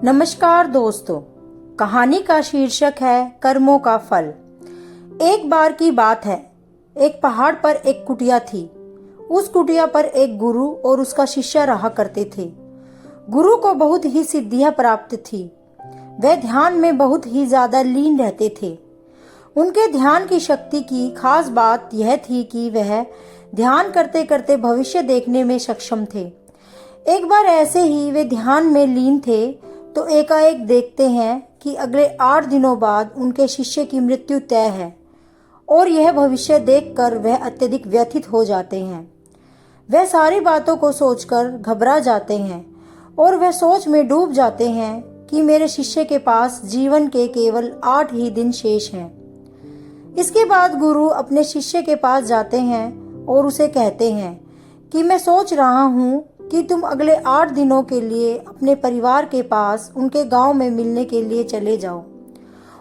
नमस्कार दोस्तों, कहानी का शीर्षक है कर्मों का फल। एक बार की बात है, एक पहाड़ पर एक कुटिया थी। उस कुटिया पर एक गुरु और उसका शिष्य रहा करते थे। गुरु को बहुत ही सिद्धियां प्राप्त थी। वह ध्यान में बहुत ही ज्यादा लीन रहते थे। उनके ध्यान की शक्ति की खास बात यह थी कि वह ध्यान करते करते भविष्य देखने में सक्षम थे। एक बार ऐसे ही वे ध्यान में लीन थे तो एकाएक देखते हैं कि अगले 8 दिनों बाद उनके शिष्य की मृत्यु तय है और यह भविष्य देखकर वह अत्यधिक व्यथित हो जाते हैं। वह सारी बातों को सोचकर घबरा जाते हैं और वह सोच में डूब जाते हैं कि मेरे शिष्य के पास जीवन के केवल 8 ही दिन शेष हैं। इसके बाद गुरु अपने शिष्य के पास जाते हैं और उसे कहते हैं कि मैं सोच रहा हूँ कि तुम अगले 8 दिनों के लिए अपने परिवार के पास उनके गांव में मिलने के लिए चले जाओ।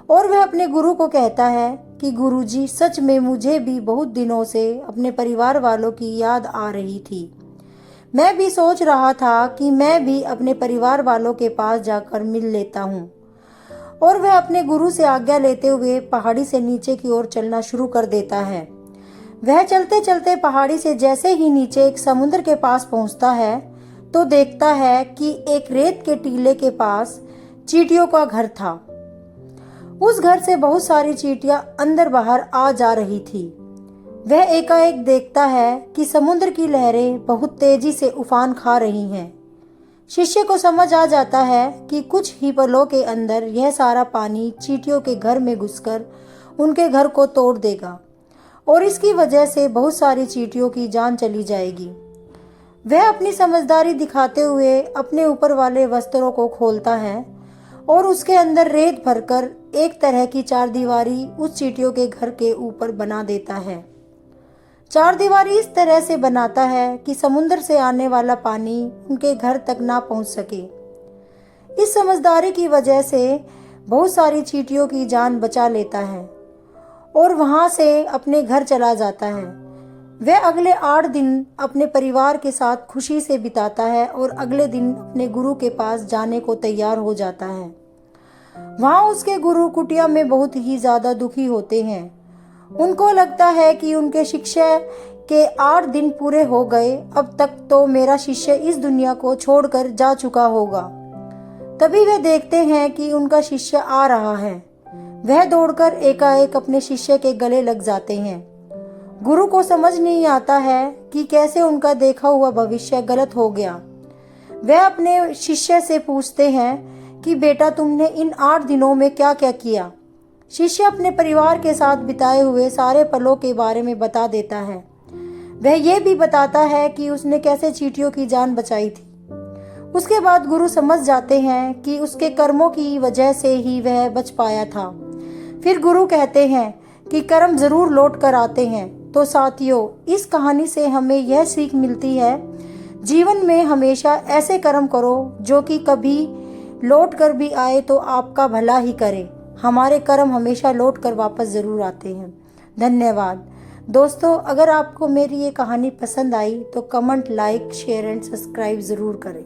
और वह अपने गुरु को कहता है कि गुरुजी, सच में मुझे भी बहुत दिनों से अपने परिवार वालों की याद आ रही थी। मैं भी सोच रहा था कि मैं भी अपने परिवार वालों के पास जाकर मिल लेता हूँ। और वह अपने गुरु से आज्ञा लेते हुए पहाड़ी से नीचे की ओर चलना शुरू कर देता है। वह चलते चलते पहाड़ी से जैसे ही नीचे एक समुद्र के पास पहुंचता है तो देखता है कि एक रेत के टीले के पास चींटियों का घर था। उस घर से बहुत सारी चींटियां अंदर बाहर आ जा रही थी। वह एकाएक देखता है कि समुद्र की लहरें बहुत तेजी से उफान खा रही हैं। शिष्य को समझ आ जाता है कि कुछ ही पलों के अंदर यह सारा पानी चींटियों के घर में घुसकर उनके घर को तोड़ देगा और इसकी वजह से बहुत सारी चींटियों की जान चली जाएगी। वह अपनी समझदारी दिखाते हुए अपने ऊपर वाले वस्त्रों को खोलता है और उसके अंदर रेत भरकर एक तरह की चारदीवारी उस चींटियों के घर के ऊपर बना देता है। चारदीवारी इस तरह से बनाता है कि समुद्र से आने वाला पानी उनके घर तक ना पहुंच सके। इस समझदारी की वजह से बहुत सारी चींटियों की जान बचा लेता है और वहां से अपने घर चला जाता है। वह अगले 8 दिन अपने परिवार के साथ खुशी से बिताता है और अगले दिन अपने गुरु के पास जाने को तैयार हो जाता है। वहां उसके गुरु कुटिया में बहुत ही ज्यादा दुखी होते हैं। उनको लगता है कि उनके शिष्य के 8 दिन पूरे हो गए, अब तक तो मेरा शिष्य इस दुनिया को छोड़कर जा चुका होगा। तभी वे देखते हैं कि उनका शिष्य आ रहा है। वह दौड़कर एकाएक अपने शिष्य के गले लग जाते हैं। गुरु को समझ नहीं आता है कि कैसे उनका देखा हुआ भविष्य गलत हो गया। वह अपने शिष्य से पूछते हैं कि बेटा, तुमने इन 8 दिनों में क्या क्या किया। शिष्य अपने परिवार के साथ बिताए हुए सारे पलों के बारे में बता देता है। वह ये भी बताता है कि उसने कैसे चींटियों की जान बचाई थी। उसके बाद गुरु समझ जाते हैं कि उसके कर्मों की वजह से ही वह बच पाया था। फिर गुरु कहते हैं कि कर्म जरूर लौट कर आते हैं। तो साथियों, इस कहानी से हमें यह सीख मिलती है, जीवन में हमेशा ऐसे कर्म करो जो कि कभी लौट कर भी आए तो आपका भला ही करे। हमारे कर्म हमेशा लौट कर वापस जरूर आते हैं। धन्यवाद दोस्तों। अगर आपको मेरी ये कहानी पसंद आई तो comment, like, share and subscribe जरूर करें।